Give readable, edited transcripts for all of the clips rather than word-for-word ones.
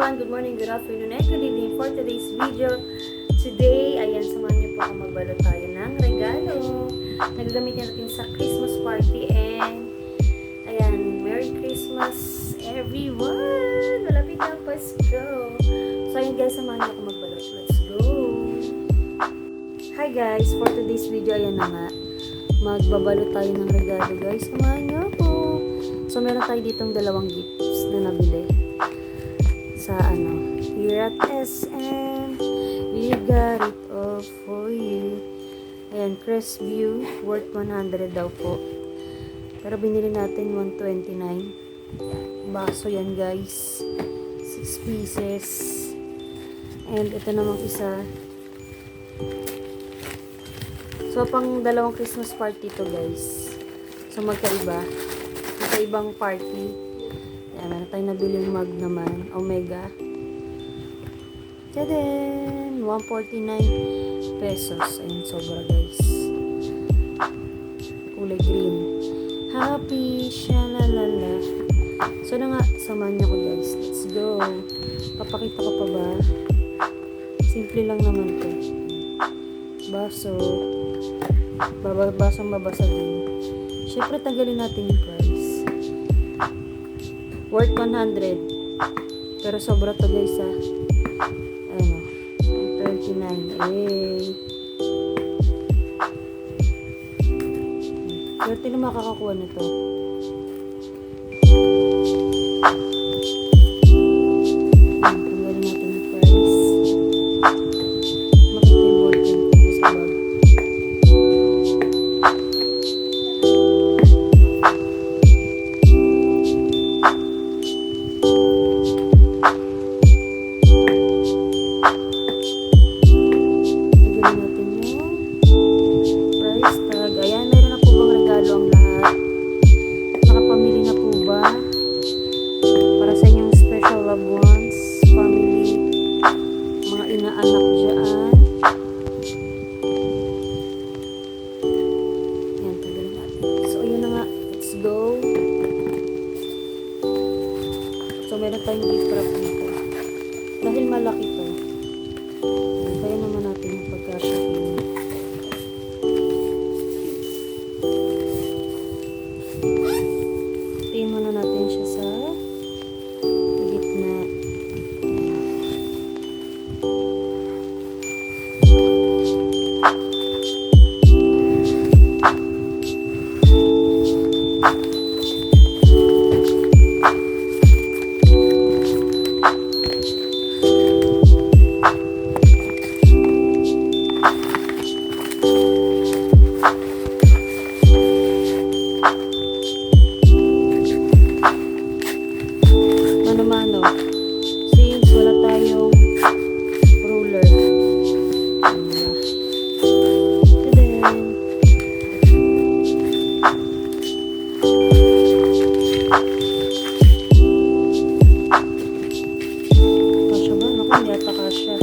everyone, good morning, good afternoon, and good evening for today's video. Today, ayan, samahan niyo po ako magbalot tayo ng regalo na gagamitin natin sa Christmas party. And ayan, Merry Christmas everyone! Malapit na ang Pasko. So ayan guys, samahan niyo ako magbalot. Let's go! Hi guys, for today's video, ayan na nga, magbabalot tayo ng regalo guys. Samahan niyo ako. So meron tayo ditong dalawang gifts na nabili sa here at SM. We got it all for you. Ayan, Crestview, worth 100 daw po. Pero binili natin 129. Baso yan guys. 6 pieces. And ito namang isa. So, pang dalawang Christmas party to guys. So, magkaibang party. Ayan, meron tayong nabiling mug naman. Omega. Tadaan! 149 pesos. Ayan, sobra guys. Kulay green. Happy! Shalalala. So na nga, samahan niyo ko guys. Let's go! Papakita ko pa ba? Simple lang naman to. Baso. Basang mabasa din. Siyempre, tanggalin natin yung price. Worth 100. Pero sobra to guys ha. Ano, 29. Swerte na makakakuha nito. Tanggalin natin yung price. Makita yung ballpen ko sa bag. So, meron tayong gift wrap nito. Dahil malaki to. Kaya naman natin yung pagka-shopping. Tingin muna natin siya sa gitna. Mano-mano. Since wala tayong ruler. Tadaan! Kasya ba? Naku, hindi ata kasya.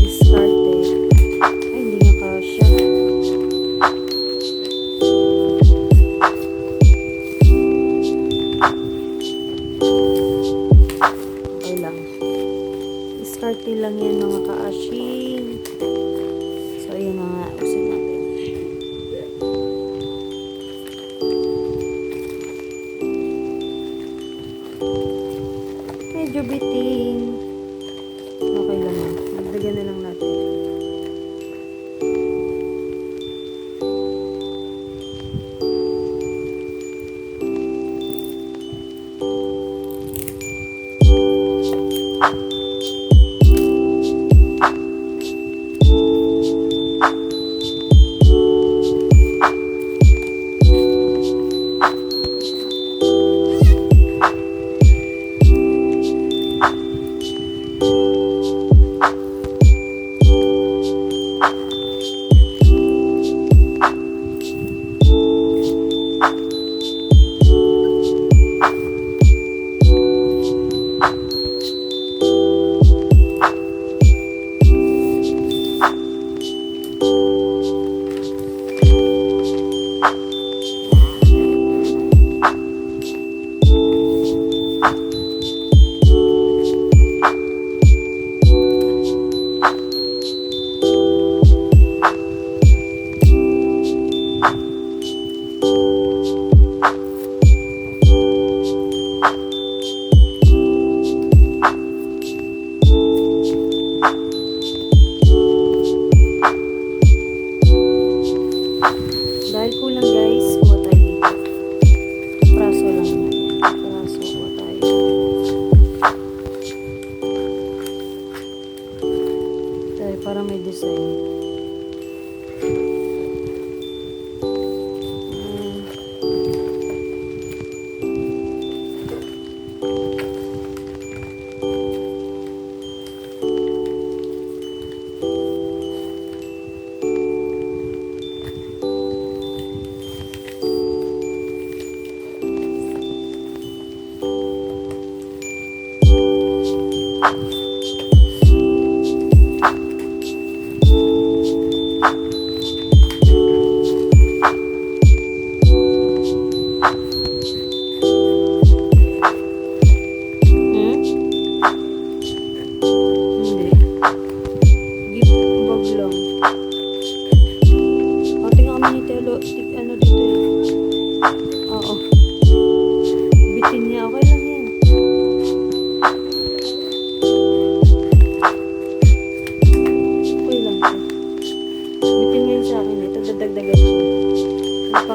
Discarded. Ay, hindi nga kasya. Okay lang. Discarded lang yan mga ka-ashing. So, ayun na nga. Usin natin. Medyo bitin. Okay lang yan. Magdagan na lang natin.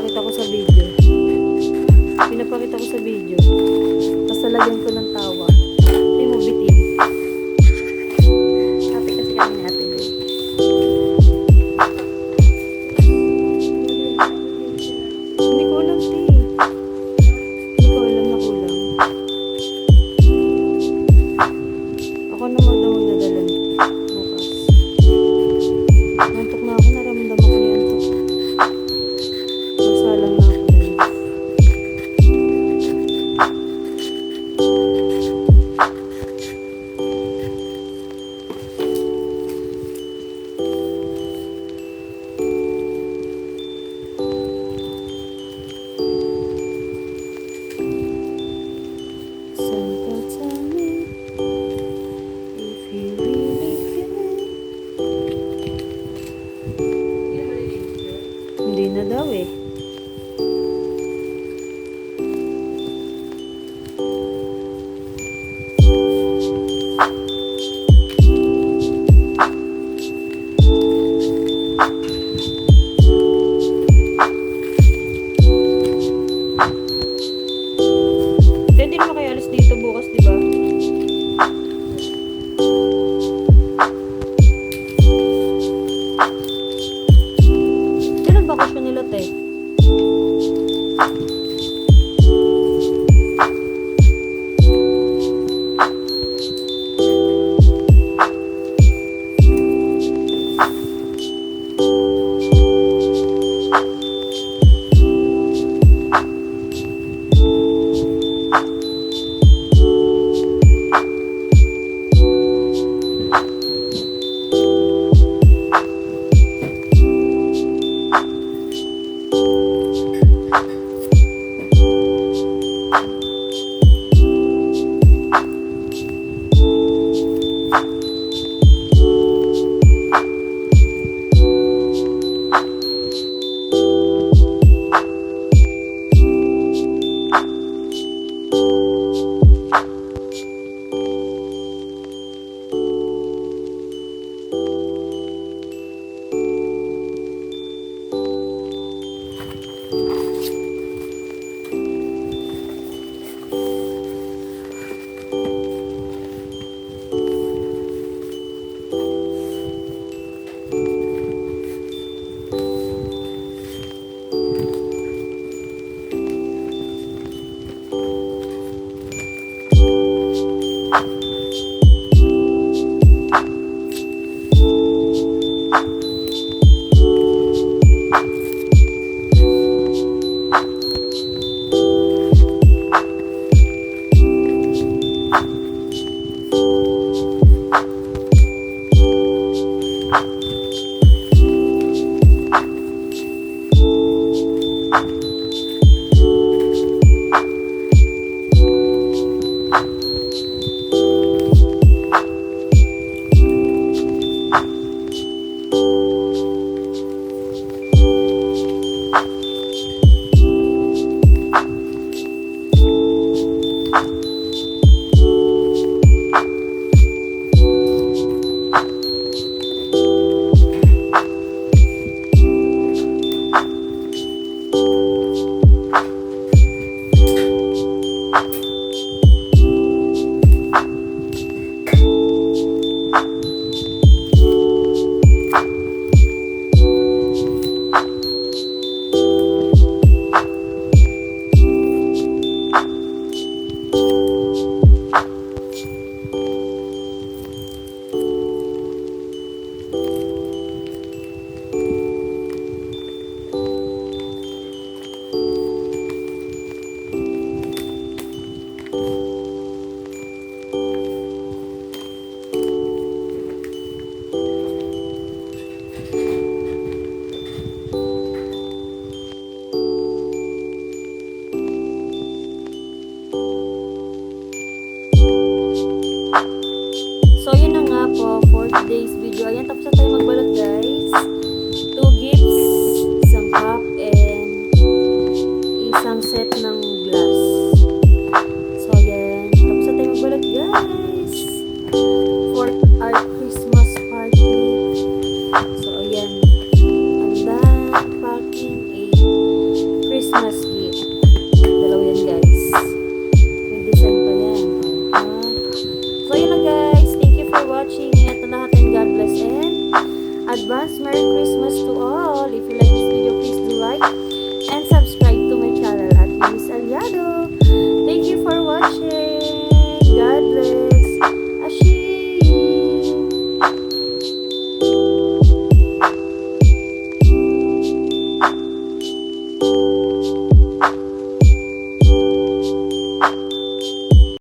pinapakita ko sa video. Pinapakita ko sa video. Tapos lalagyan ko